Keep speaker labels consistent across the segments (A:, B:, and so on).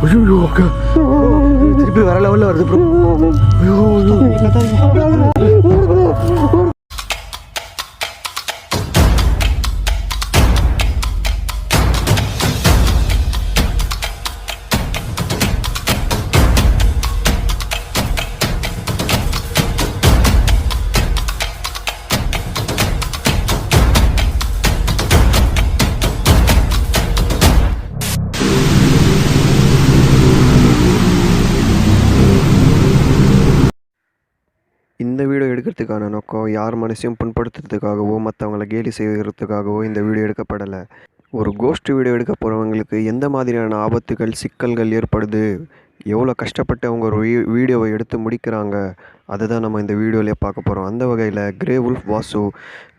A: ஐயோ அக்கா திருப்பி வேற லெவலில் வருது ப்ரோ. ஐயோ இந்த வீடியோ எடுக்கிறதுக்கான நோக்கம் யார் மனசையும் புண்படுத்துறதுக்காகவோ மற்றவங்களை கேலி செய்கிறதுக்காகவோ இந்த வீடியோ எடுக்கப்படலை. ஒரு கோஸ்ட் வீடியோ எடுக்க போகிறவங்களுக்கு எந்த மாதிரியான ஆபத்துகள் சிக்கல்கள் ஏற்படுது, எவ்வளோ கஷ்டப்பட்டு அவங்க ஒரு வீடியோவை எடுத்து முடிக்கிறாங்க, அதை தான் நம்ம இந்த வீடியோவிலே பார்க்க போகிறோம். அந்த வகையில் கிரே உல்ஃப் வாசு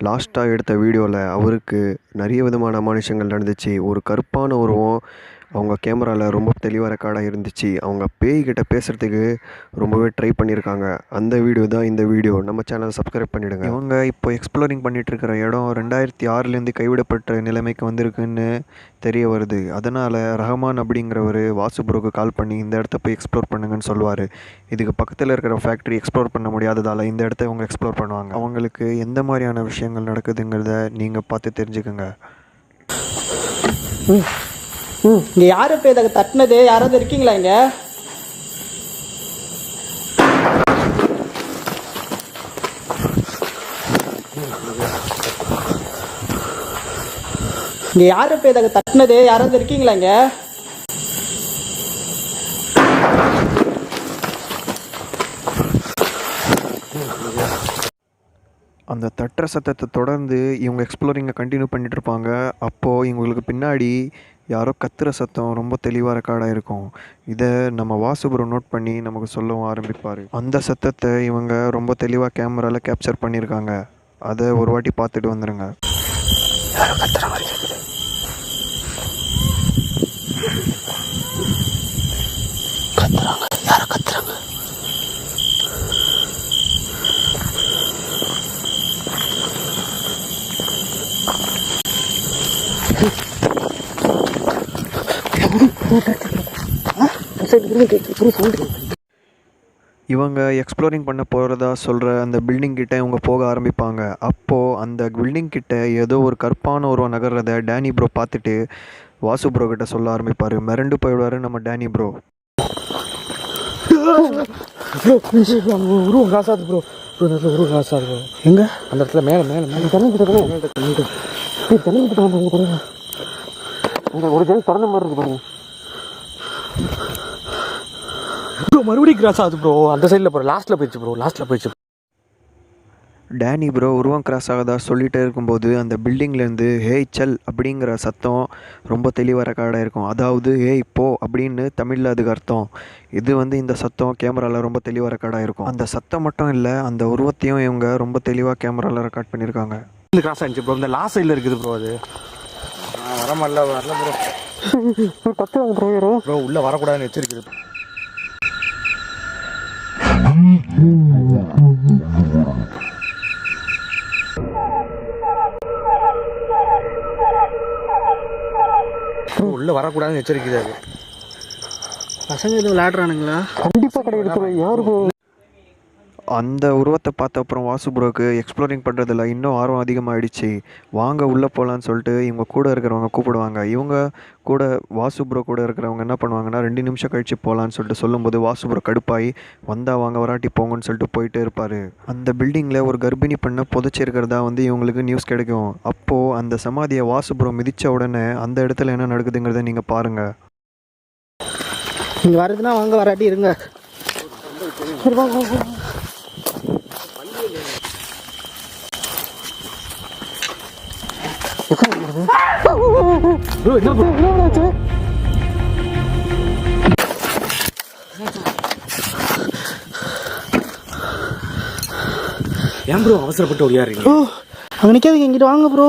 A: லாஸ்ட்டாக எடுத்த வீடியோவில் அவருக்கு நிறைய விதமான அமானுஷங்கள் நடந்துச்சு. ஒரு கருப்பான உருவம் அவங்க கேமராவில் ரொம்ப தெளிவாக ரெக்கார்டாக இருந்துச்சு. அவங்க பேய்கிட்ட பேசுகிறதுக்கு ரொம்பவே ட்ரை பண்ணியிருக்காங்க. அந்த வீடியோ தான் இந்த வீடியோ. நம்ம சேனலை சப்ஸ்கிரைப் பண்ணிவிடுங்க. இவங்க இப்போ எக்ஸ்ப்ளோரிங் பண்ணிகிட்ருக்கிற இடம் 2006 கைவிடப்பட்ட நிலைமைக்கு வந்திருக்குன்னு தெரிய வருது. அதனால் ரஹமான் அப்படிங்கிறவர் வாசு ப்ரோக்கு கால் பண்ணி இந்த இடத்த போய் எக்ஸ்ப்ளோர் பண்ணுங்கன்னு சொல்லுவார். இதுக்கு பக்கத்தில் இருக்கிற ஃபேக்ட்ரி எக்ஸ்ப்ளோர் பண்ண முடியாததால் இந்த இடத்த அவங்க எக்ஸ்ப்ளோர் பண்ணுவாங்க. அவங்களுக்கு எந்த மாதிரியான விஷயங்கள் நடக்குதுங்கிறத நீங்கள் பார்த்து தெரிஞ்சுக்கோங்க.
B: இங்கே யார் இப்போ இதை தட்டினது? யாராவது இருக்கீங்களா இங்கே? இங்கே யார் இப்போ இதை தட்டினது? யாராவது இருக்கீங்களா இங்கே?
A: அந்த தட்டுற சத்தத்தை தொடர்ந்து இவங்க எக்ஸ்ப்ளோரிங்கை கண்டினியூ பண்ணிகிட்டு இருப்பாங்க. அப்போது இவங்களுக்கு பின்னாடி யாரோ கத்துற சத்தம் ரொம்ப தெளிவாக ரெக்கார்டாக இருக்கும். இதை நம்ம வாசுபுரம் நோட் பண்ணி நமக்கு சொல்லவும் ஆரம்பிப்பார். அந்த சத்தத்தை இவங்க ரொம்ப தெளிவாக கேமராவில் கேப்சர் பண்ணியிருக்காங்க. அதை ஒரு வாட்டி பார்த்துட்டு வந்துடுங்க. யாரோ கத்துற மாதிரி இருக்குது. கத்துறாங்க, யாரோ கத்துறாங்க. இவங்க எக்ஸ்ப்ளோரிங் பண்ண போகிறதா சொல்கிற அந்த பில்டிங் கிட்ட இவங்க போக ஆரம்பிப்பாங்க. அப்போது அந்த பில்டிங் கிட்ட ஏதோ ஒரு கற்பான ஒரு நகர்றதை டேனி ப்ரோ பார்த்துட்டு வாசு ப்ரோ கிட்ட சொல்ல ஆரம்பிப்பார். மிரண்டு போயிடுவார் நம்ம டேனி ப்ரோ.
C: உருவம் காசாது ப்ரோ, உருவம் காசாது ப்ரோ. எங்கே? அந்த இடத்துல மேலே மேலே மேலே தண்ணிக்கிட்டு ஒரு ஜெல் திறந்த மாதிரி இருக்கு பாருங்க ப்ரோ. மறுபடியும் கிராஸ் ஆகுது ப்ரோ. அந்த சைடில் ப்ரோ லாஸ்ட்டில் போயிடுச்சு.
A: டேனி ப்ரோ உருவம் கிராஸ் ஆகதா சொல்லிகிட்டே இருக்கும்போது அந்த பில்டிங்லேருந்து ஹேய் சல் அப்படிங்கிற சத்தம் ரொம்ப தெளிவாக ரெக்கார்டாக இருக்கும். அதாவது ஹேய் போ அப்படின்னு தமிழில் அதுக்கு அர்த்தம். இது இந்த சத்தம் கேமராவில் ரொம்ப தெளிவாக ரெக்கார்டாக இருக்கும். அந்த சத்தம் மட்டும் இல்லை, அந்த உருவத்தையும் இவங்க ரொம்ப தெளிவாக கேமராவில் ரெக்கார்ட் பண்ணியிருக்காங்க.
C: இந்த கிராஸ் ஆகிடுச்சு ப்ரோ. இந்த லாஸ்ட் சைடில் இருக்குது ப்ரோ. அது வரல ப்ரோ. பத்து ப்ரோ உள்ளே வரக்கூடாதுன்னு வச்சிருக்குது. உள்ள வரக்கூடாதுன்னு எச்சரிக்குது. அது
B: பசங்க எதுவும் விளையாடுறானுங்களா?
C: கண்டிப்பாக கிடையாது. யாருக்கு
A: அந்த உருவத்தை பார்த்த அப்புறம் வாசு ப்ரோக்கு எக்ஸ்ப்ளோரிங் பண்ணுறதில்ல இன்னும் ஆர்வம் அதிகமாகிடுச்சு. வாங்க உள்ளே போகலான்னு சொல்லிட்டு இவங்க கூட இருக்கிறவங்க கூப்பிடுவாங்க. இவங்க கூட வாசு ப்ரோ கூட இருக்கிறவங்க என்ன பண்ணுவாங்கன்னா 2 நிமிஷம் கழித்து போகலான்னு சொல்லிட்டு சொல்லும்போது வாசு ப்ரோ கடுப்பாகி வந்தால் வாங்க வராட்டி போங்கன்னு சொல்லிட்டு போயிட்டே இருப்பார். அந்த பில்டிங்கில் ஒரு கர்ப்பிணி பெண்ணை புதைச்சிருக்கிறதா இவங்களுக்கு நியூஸ் கிடைக்கும். அப்போது அந்த சமாதியை வாசு ப்ரோ மிதித்த உடனே அந்த இடத்துல என்ன நடக்குதுங்கிறத நீங்கள் பாருங்கள்.
B: இங்கே வருதுன்னா வாங்க, வராட்டி இருங்க.
C: ஏன் ப்ரோ அவசரப்பட்டு ஓடியாருங்க?
B: அங்கே நிற்காதீங்க, இங்கிட்டு வாங்க ப்ரோ.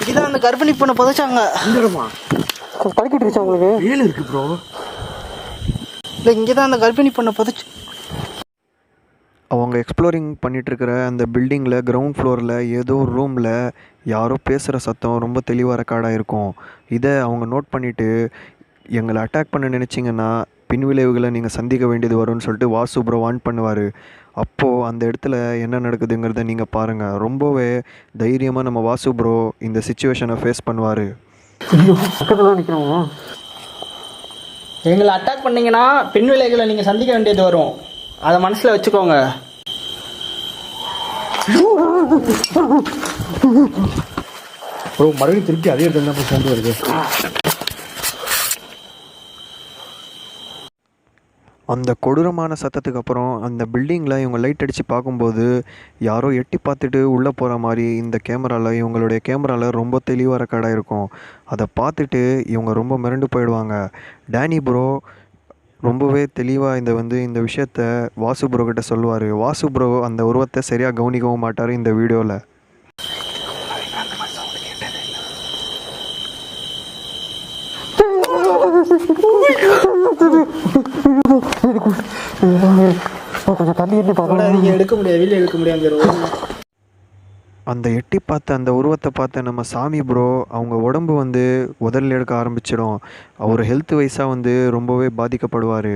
B: இதுதான் அந்த கர்ப்பிணி பொண்ணை புதைச்சாங்க.
C: பழக்கிட்டு இருந்துச்சு உங்களுக்கு? வேலை இருக்கு ப்ரோ.
B: இல்லை, இங்கே தான் அந்த கர்ப்பிணி பொண்ணை புதைச்சு.
A: அவங்க எக்ஸ்ப்ளோரிங் பண்ணிகிட்ருக்கிற அந்த பில்டிங்கில் கிரவுண்ட் ஃப்ளோரில் ஏதோ ஒரு ரூமில் யாரோ பேசுகிற சத்தம் ரொம்ப தெளிவாக ரெக்கார்டாக இருக்கும். இதை அவங்க நோட் பண்ணிவிட்டு எங்களை அட்டாக் பண்ண நினச்சிங்கன்னா பின்விளைவுகளை நீங்கள் சந்திக்க வேண்டியது வரும்னு சொல்லிட்டு வாசு ப்ரோ வார்ன் பண்ணுவார். அப்போது அந்த இடத்துல என்ன நடக்குதுங்கிறத நீங்கள் பாருங்கள். ரொம்பவே தைரியமாக நம்ம வாசு ப்ரோ இந்த சுச்சுவேஷனை ஃபேஸ் பண்ணுவார்.
B: எங்களை அட்டாக் பண்ணீங்கன்னா பின் விளைவுகளை நீங்கள் சந்திக்க வேண்டியது வரும், அதை மனசில் வச்சுக்கோங்க.
C: ப்ரோ மறுபடியும் திருப்பி அதே இடத்துல தான் சவுண்ட் வருது.
A: அந்த கொடூரமான சத்தத்துக்கு அப்புறம் அந்த பில்டிங்கில் இவங்க லைட் அடித்து பார்க்கும்போது யாரோ எட்டி பார்த்துட்டு உள்ளே போகிற மாதிரி இந்த கேமராவில், இவங்களுடைய கேமராவில் ரொம்ப தெளிவாக ரெக்கார்டாக இருக்கும். அதை பார்த்துட்டு இவங்க ரொம்ப மிரண்டு போயிடுவாங்க. டேனி ப்ரோ ரொம்பவே தெளிவாக இந்த விஷயத்த வாசு ப்ரோ கிட்ட சொல்லுவார். வாசு ப்ரோ அந்த உருவத்தை சரியாக கவனிக்கவும் மாட்டார் இந்த வீடியோவில்.
B: எடுக்க முடியாது, வெளியே எடுக்க முடியாது.
A: அந்த எட்டி பார்த்த அந்த உருவத்தை பார்த்த நம்ம சாமி ப்ரோ அவங்க உடம்பு உதறல் எடுக்க ஆரம்பிச்சிடும். அவர் ஹெல்த் வைஸாக ரொம்பவே பாதிக்கப்படுவார்.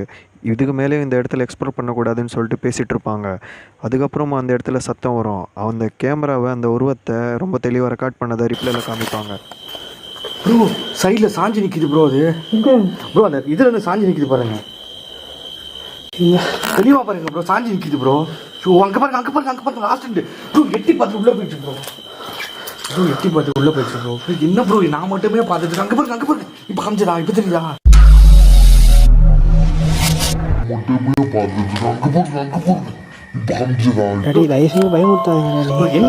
A: இதுக்கு மேலே இந்த இடத்துல எக்ஸ்ப்ளோர் பண்ணக்கூடாதுன்னு சொல்லிட்டு பேசிகிட்டு இருப்பாங்க. அதுக்கப்புறமா அந்த இடத்துல சத்தம் வரும். அந்த கேமராவை அந்த உருவத்தை ரொம்ப தெளிவாக ரெக்கார்ட் பண்ணதை ரிப்ளைல காமிப்பாங்க.
C: ப்ரோ சைடில் சாஞ்சி நிற்கிது ப்ரோ. அது ப்ரோ அந்த இதில் சாஞ்சி நிற்கிது பாருங்க, தெளிவாக பாருங்க ப்ரோ. சாஞ்சி நிற்கிது ப்ரோ. அங்கே பாருங்க லாஸ்ட் ப்ரோ. எட்டி பார்த்து உள்ளே போயிடுச்சு ப்ரோ. எட்டி பார்த்து உள்ளே போயிடுச்சு ப்ரோ. என்ன ப்ரோ நான் மட்டுமே பார்த்துட்டு அங்கே பாருங்க இப்போ காமிச்சதா? இப்போ தெரியுதா?
B: பயமுறுத்தாங்க.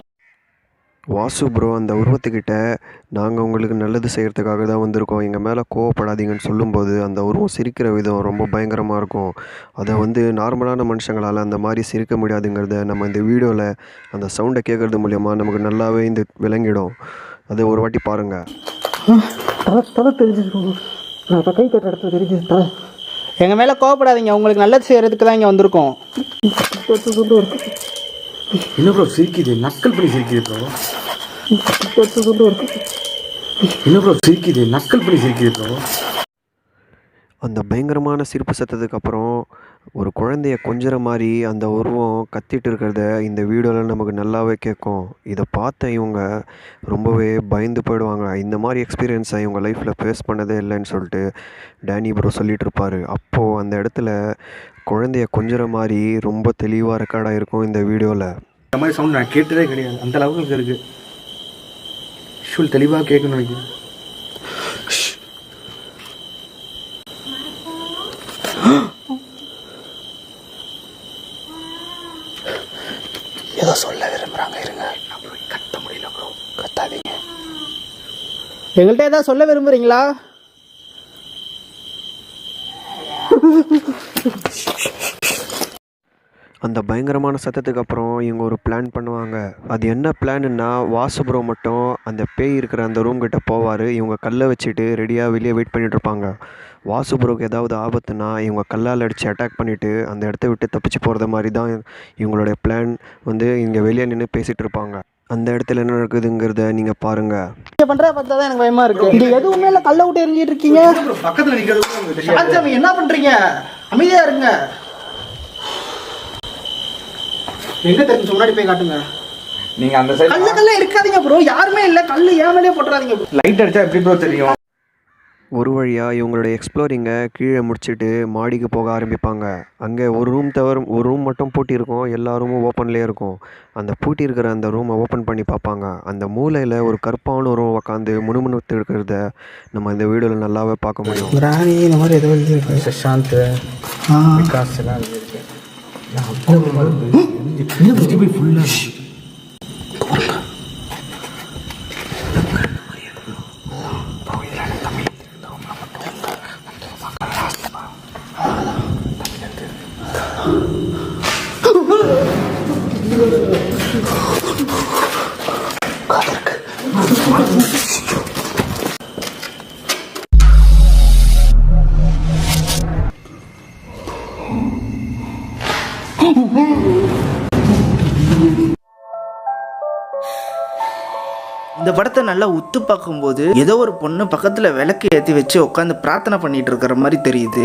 A: வாசு ப்ரோ அந்த உருவத்துக்கிட்ட நாங்கள் உங்களுக்கு நல்லது செய்கிறதுக்காக தான் வந்திருக்கோம், எங்கள் மேலே கோவப்படாதீங்கன்னு சொல்லும்போது அந்த உருவம் சிரிக்கிற விதம் ரொம்ப பயங்கரமாக இருக்கும். அதை நார்மலான மனுஷங்களால் அந்த மாதிரி சிரிக்க முடியாதுங்கிறத நம்ம இந்த வீடியோவில் அந்த சவுண்டை கேட்குறது மூலயமா நமக்கு நல்லாவே விளங்கிடும். அதை ஒரு வாட்டி பாருங்கள்.
B: எங்கள் மேலே கோவப்படாதீங்க, உங்களுக்கு நல்லது செய்கிறதுக்கு தான் இங்கே வந்திருக்கோம்.
C: என்ன ப்ரோ சிரிக்குது? நக்கல் பண்ணி சிரிக்குது ப்ரோ. என்ன ப்ரோ சிரிக்குது? நக்கல் பண்ணி சிரிக்குது ப்ரோ.
A: அந்த பயங்கரமான சிரிப்பு சத்தத்துக்கு அப்புறம் ஒரு குழந்தைய கொஞ்சற மாதிரி அந்த உருவம் கத்திட்டு இருக்கிறத இந்த வீடியோவில் நமக்கு நல்லாவே கேட்கும். இதை பார்த்த இவங்க ரொம்பவே பயந்து போயிடுவாங்க. இந்த மாதிரி எக்ஸ்பீரியன்ஸை இவங்க லைஃப்பில் ஃபேஸ் பண்ணதே இல்லைன்னு சொல்லிட்டு டேனி ப்ரோ சொல்லிகிட்டு இருப்பார். அப்போது அந்த இடத்துல குழந்தைய கொஞ்சற மாதிரி ரொம்ப தெளிவாக ரெக்கார்டாக இருக்கும் இந்த வீடியோவில்.
C: இந்த மாதிரி சவுண்ட் நான் கேட்டதே கிடையாது. அந்த அளவுக்கு இருக்குது. விஷுவல் தெளிவாக கேட்கணும் நினைக்கிறேன்.
B: ஏதோ சொல்ல விரும்புகிறாங்க, இருங்க.
C: கத்த முடியல ப்ரோ.
B: கத்தாதீங்க. எங்கள்கிட்ட ஏதாவது சொல்ல விரும்புகிறீங்களா?
A: அந்த பயங்கரமான சத்தத்துக்கு அப்புறம் இவங்க ஒரு பிளான் பண்ணுவாங்க. அது என்ன பிளான்னா, வாசு ப்ரோ மட்டும் அந்த பேய் இருக்கிற அந்த ரூம் கிட்ட போவார். இவங்க கல்லை வச்சுட்டு ரெடியாக வெளியே வெயிட் பண்ணிட்டு இருப்பாங்க. வாசு ப்ரோக்கு ஏதாவது ஆபத்துனா இவங்க கல்லால் அடித்து அட்டாக் பண்ணிவிட்டு அந்த இடத்த விட்டு தப்பிச்சு போகிறது மாதிரி தான் இவங்களுடைய பிளான். இங்கே வெளியே நின்று பேசிகிட்டு இருப்பாங்க. அந்த இடத்துல என்ன நடக்குதுங்கிறத நீங்கள் பாருங்கள்.
B: நீங்கள் பண்ணுறத பார்த்தா தான் எனக்கு பயமாக இருக்குது. இங்கே எதுவுமே இல்லை, கல்லை விட்டு எரிஞ்சிட்டு இருக்கீங்க.
C: பக்கத்தில் நிற்கிறது
B: என்ன பண்ணுறீங்க? அமைதியாக இருங்க. எங்க தெரிஞ்சு முன்னாடி போய் காட்டுங்க.
C: நீங்க அந்த சைடு
B: கல்ல இருக்காதீங்க ப்ரோ. யாருமே இல்ல, கல்லு ஏன் மேலே போட்டுறாதீங்க.
C: லைட் அடிச்சா எப்படி ப்ரோ தெரியும்?
A: ஒரு வழியாக இவங்களுடைய எக்ஸ்ப்ளோரிங்கை கீழே முடிச்சுட்டு மாடிக்கு போக ஆரம்பிப்பாங்க. அங்கே ஒரு ரூம் மட்டும் பூட்டி இருக்கும், எல்லா ரூமும் ஓப்பன்லேயே இருக்கும். அந்த பூட்டி இருக்கிற அந்த ரூமை ஓப்பன் பண்ணி பார்ப்பாங்க. அந்த மூலையில் ஒரு கருப்பான ரூம் உட்காந்து முணுமுணுத்து இருக்கிறத நம்ம இந்த வீடியோவில் நல்லாவே பார்க்க முடியும்.
B: ராணி இந்த மாதிரி ஏதோ எழுதியிருக்கு.
C: சஷாந்த் விகாஸ் எல்லாம் எழுதியிருக்கு.
B: இந்த படத்தை நல்லா உத்து பார்க்கும்போது ஏதோ ஒரு பொண்ணு பக்கத்தில் விளக்கு ஏற்றி வச்சு உட்காந்து பிரார்த்தனை பண்ணிட்டு இருக்கிற மாதிரி தெரியுது.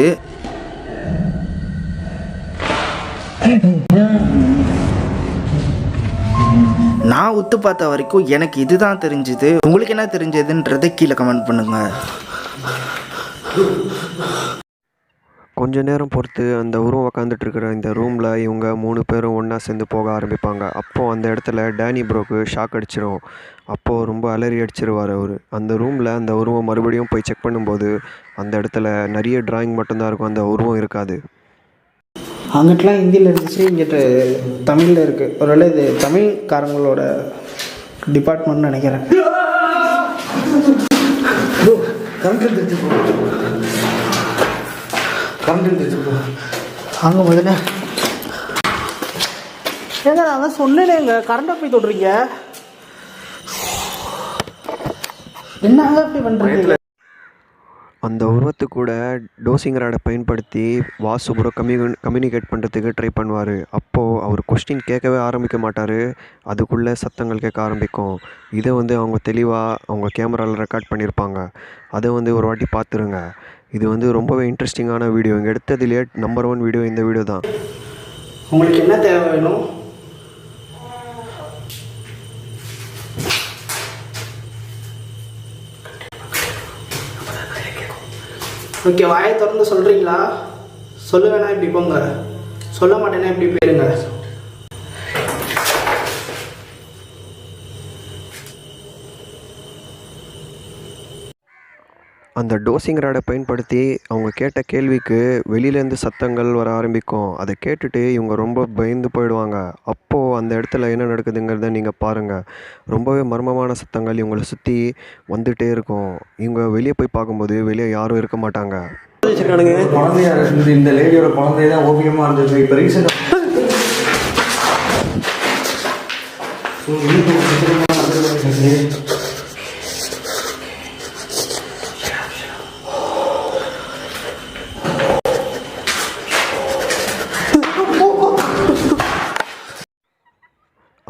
B: நான் உத்து பார்த்த வரைக்கும் எனக்கு இதுதான் தெரிஞ்சுது. உங்களுக்கு என்ன தெரிஞ்சதுன்றதை கீழே கமெண்ட் பண்ணுங்க.
A: கொஞ்ச நேரம் பொறுத்து அந்த உருவம் உக்காந்துட்டு இருக்கிற இந்த ரூமில் இவங்க 3 பேரும் ஒன்றா சேர்ந்து போக ஆரம்பிப்பாங்க. அப்போது அந்த இடத்துல டேனி ப்ரோக்கு ஷாக் அடிச்சிடும். அப்போது ரொம்ப அலறி அடிச்சிருவார் அவர். அந்த ரூமில் அந்த உருவம் மறுபடியும் போய் செக் பண்ணும்போது அந்த இடத்துல நிறைய டிராயிங் மட்டும்தான் இருக்கும், அந்த உருவம் இருக்காது.
B: அங்கிட்டலாம் ஹிந்தியில் இருந்துச்சு, இங்கிட்ட தமிழில் இருக்குது. ஒருவேளை இது தமிழ்காரங்களோட டிபார்ட்மெண்ட்னு நினைக்கிறேன். அங்கே முதல்ல ஏங்க நான் சொன்னேங்க, கரண்டை போய் தொடுறீங்க, என்னங்க இப்படி பண்ணுறீங்க?
A: அந்த உருவத்து கூட டோசிங் ராடை பயன்படுத்தி வாசு ப்ரோ கம்யூனிகேட் பண்ணுறதுக்கு ட்ரை பண்ணுவார். அப்போது அவர் கொஸ்டின் கேட்கவே ஆரம்பிக்க மாட்டார், அதுக்குள்ளே சத்தங்கள் கேட்க ஆரம்பிக்கும். இதை அவங்க தெளிவாக அவங்க கேமராவில் ரெக்கார்ட் பண்ணியிருப்பாங்க. அதை ஒரு வாட்டி பார்த்துருங்க. இது ரொம்பவே இன்ட்ரெஸ்டிங்கான வீடியோ. இங்கே எடுத்ததுலேயே நம்பர் 1 வீடியோ இந்த வீடியோ தான்.
B: உங்களுக்கு என்ன தேவை வேணும்? ஓகே, வாயை திறந்து சொல்கிறீங்களா? சொல்ல வேணா இப்படி போங்க, சொல்ல மாட்டேன்னா இப்படி போயிருங்க.
A: அந்த டோசிங் ராடை பயன்படுத்தி அவங்க கேட்ட கேள்விக்கு வெளியிலேருந்து சத்தங்கள் வர ஆரம்பிக்கும். அதை கேட்டுட்டு இவங்க ரொம்ப பயந்து போயிடுவாங்க. அப்போது அந்த இடத்துல என்ன நடக்குதுங்கிறத நீங்கள் பாருங்கள். ரொம்பவே மர்மமான சத்தங்கள் இவங்களை சுற்றி வந்துகிட்டே இருக்கும். இவங்க வெளியே போய் பார்க்கும்போது வெளியே யாரும் இருக்க மாட்டாங்க.
C: குழந்தையா இருந்தது, இந்த லேடியோட குழந்தை தான் ஓவியமாக இருந்தது. இப்போ ரீசெண்டாக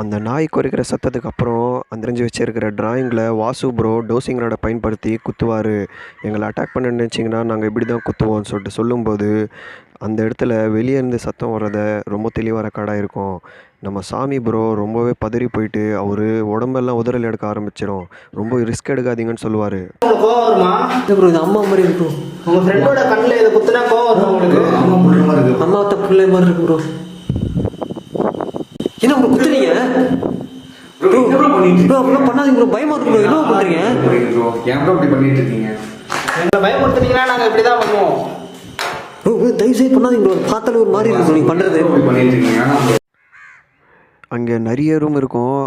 A: அந்த நாய் குறைக்கிற சத்தத்துக்கு அப்புறம் அந்த வச்சிருக்கிற டிராயிங்கில் வாசு ப்ரோ டோசிங் ராடை பயன்படுத்தி குத்துவார். எங்களை அட்டாக் பண்ண நினச்சிங்கன்னா நாங்கள் இப்படி தான் குத்துவோம்னு சொல்லும்போது அந்த இடத்துல வெளியே இருந்து சத்தம் வர்றதை ரொம்ப தெளிவாக ரெக்கார்டாக இருக்கும். நம்ம சாமி ப்ரோ ரொம்பவே பதறி போயிட்டு அவர் உடம்பெல்லாம் உதறல் எடுக்க ஆரம்பிச்சிடும். ரொம்ப ரிஸ்க் எடுக்காதீங்கன்னு சொல்லுவார்.
D: ப்ரோ இது அம்மா மாதிரி இருக்கும்.
B: உங்கள் ஃப்ரெண்டோட கண்ணில் இதை குத்துனா கோவம் வரும் உங்களுக்கு?
D: அம்மா தப்பு மாதிரி இருக்கு ப்ரோ. என்ன ப்ரோ குத்துறீங்க? ப்ரோ அப்படிலாம் பண்ணாதீங்க ப்ரோ, பயமா இருக்கு ப்ரோ. என்ன பண்றீங்க
C: ப்ரோ? ஏன் ப்ரோ இப்படி பண்ணிட்டு இருக்கீங்க?
B: எங்களை பயமுறுத்துனீங்கன்னா நாங்கள் இப்படி தான் பண்ணுவோம்.
D: ப்ரோ தயவு செய்து பண்ணாதீங்க ப்ரோ, பார்த்தாலே ஒரு மாதிரி இருக்கு நீங்கள் பண்ணுறது.
C: இப்படி பண்ணிட்டு இருக்கீங்க.
A: அங்கே நிறைய ரூம் இருக்கும்.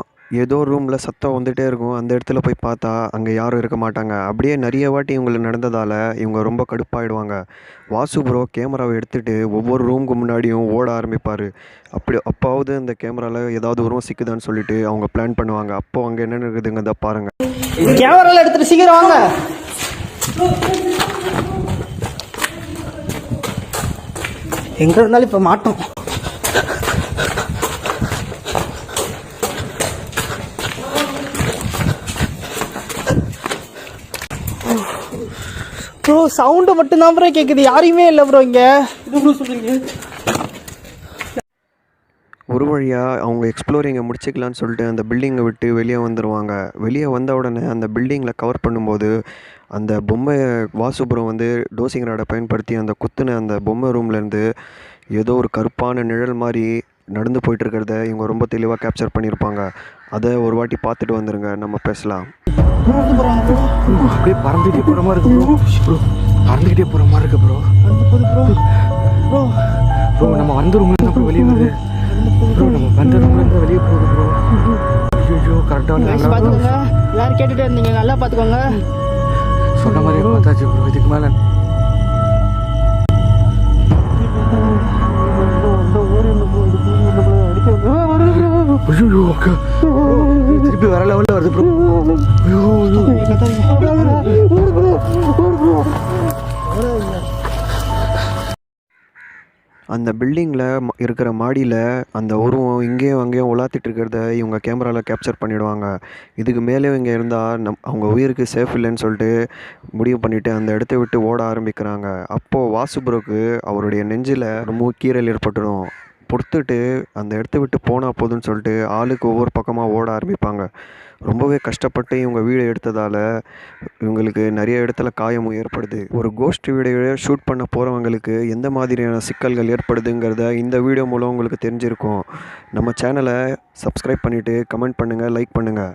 A: ஏதோ ரூமில் சத்தம் வந்துகிட்டே இருக்கும். அந்த இடத்துல போய் பார்த்தா அங்கே யாரும் இருக்க மாட்டாங்க. அப்படியே நிறைய வாட்டி இவங்களுக்கு நடந்ததால் இவங்க ரொம்ப கடுப்பாயிடுவாங்க. வாசு ப்ரோ கேமராவை எடுத்துகிட்டு ஒவ்வொரு ரூமுக்கு முன்னாடியும் ஓட ஆரம்பிப்பார். அப்பாவது அந்த கேமராவில் ஏதாவது உருவம் சிக்குதான்னு சொல்லிட்டு அவங்க பிளான் பண்ணுவாங்க. அப்போ அங்கே என்ன இருக்குதுங்க தான் பாருங்கள்.
B: கேமராவில் எடுத்துகிட்டு சீக்கிரம் வாங்க. எங்கே இருந்தாலும் இப்போ மாட்டோம். ப்ரோ சவுண்டு மட்டும்தான் ப்ரோ கேட்குது, யாரையுமே இல்லை ப்ரோ இங்கே. இது ப்ரோ சொல்கிறீங்க?
A: ஒரு வழியாக அவங்க எக்ஸ்ப்ளோரிங்கை முடிச்சுக்கலான்னு சொல்லிட்டு அந்த பில்டிங்கை விட்டு வெளியே வந்துடுவாங்க. வெளியே வந்த உடனே அந்த பில்டிங்கில் கவர் பண்ணும்போது அந்த பொம்மை வாசுபுரம் டோசிங் ராடை பயன்படுத்தி அந்த குத்துன அந்த பொம்மை ரூம்லேருந்து ஏதோ ஒரு கருப்பான நிழல் மாதிரி நடந்து போயிட்டுருக்கிறத இவங்க ரொம்ப தெளிவாக கேப்சர் பண்ணியிருப்பாங்க. அதை ஒரு வாட்டி பார்த்துட்டு வந்துடுங்க, நம்ம பேசலாம்.
C: அப்படியே பறந்துகிட்டே போகிற மாதிரி இருக்கு ப்ரோ. ப்ரோ பறந்துக்கிட்டே போகிற மாதிரி இருக்கு ப்ரோ. ப்ரோ ப்ரோ நம்ம வந்த ரூம்லேருந்து அப்புறம் வெளியே வருது ப்ரோ. நம்ம வந்த ரூம்லேருந்து வெளியே போகுது ப்ரோ. ஐயோ கரெக்டாக
B: பார்த்துக்கோங்க, யாரும் கேட்டுகிட்டே இருந்தீங்க, நல்லா பார்த்துக்கோங்க.
C: சொன்ன மாதிரியே பார்த்தாச்சு ப்ரோ. இதுக்கு மேலே திருப்பி வர லெவலில் வருது ப்ரோ.
A: அந்த பில்டிங்கில் இருக்கிற மாடியில் அந்த உருவம் இங்கேயும் அங்கேயும் உலாத்திட்டு இருக்கிறத இவங்க கேமராவில் கேப்சர் பண்ணிவிடுவாங்க. இதுக்கு மேலே இங்கே இருந்தால் அவங்க உயிருக்கு சேஃப் இல்லைன்னு சொல்லிட்டு முடிவு பண்ணிவிட்டு அந்த இடத்த விட்டு ஓட ஆரம்பிக்கிறாங்க. அப்போது வாசு ப்ரோக்கு அவருடைய நெஞ்சில் ரொம்ப கீறல் ஏற்பட்டுடும். பொறுத்துட்டு அந்த இடத்த விட்டு போனால் போதுன்னு சொல்லிட்டு ஆளுக்கு ஒவ்வொரு பக்கமாக ஓட ஆரம்பிப்பாங்க. ரொம்பவே கஷ்டப்பட்டு இவங்க வீடியோ எடுத்ததால் இவங்களுக்கு நிறைய இடத்துல காயமும் ஏற்படுது. ஒரு கோஸ்ட் வீடியோவை ஷூட் பண்ண போகிறவங்களுக்கு எந்த மாதிரியான சிக்கல்கள் ஏற்படுதுங்கிறத இந்த வீடியோ மூலம் உங்களுக்கு தெரிஞ்சிருக்கும். நம்ம சேனலை சப்ஸ்கிரைப் பண்ணிவிட்டு கமெண்ட் பண்ணுங்கள், லைக் பண்ணுங்கள்.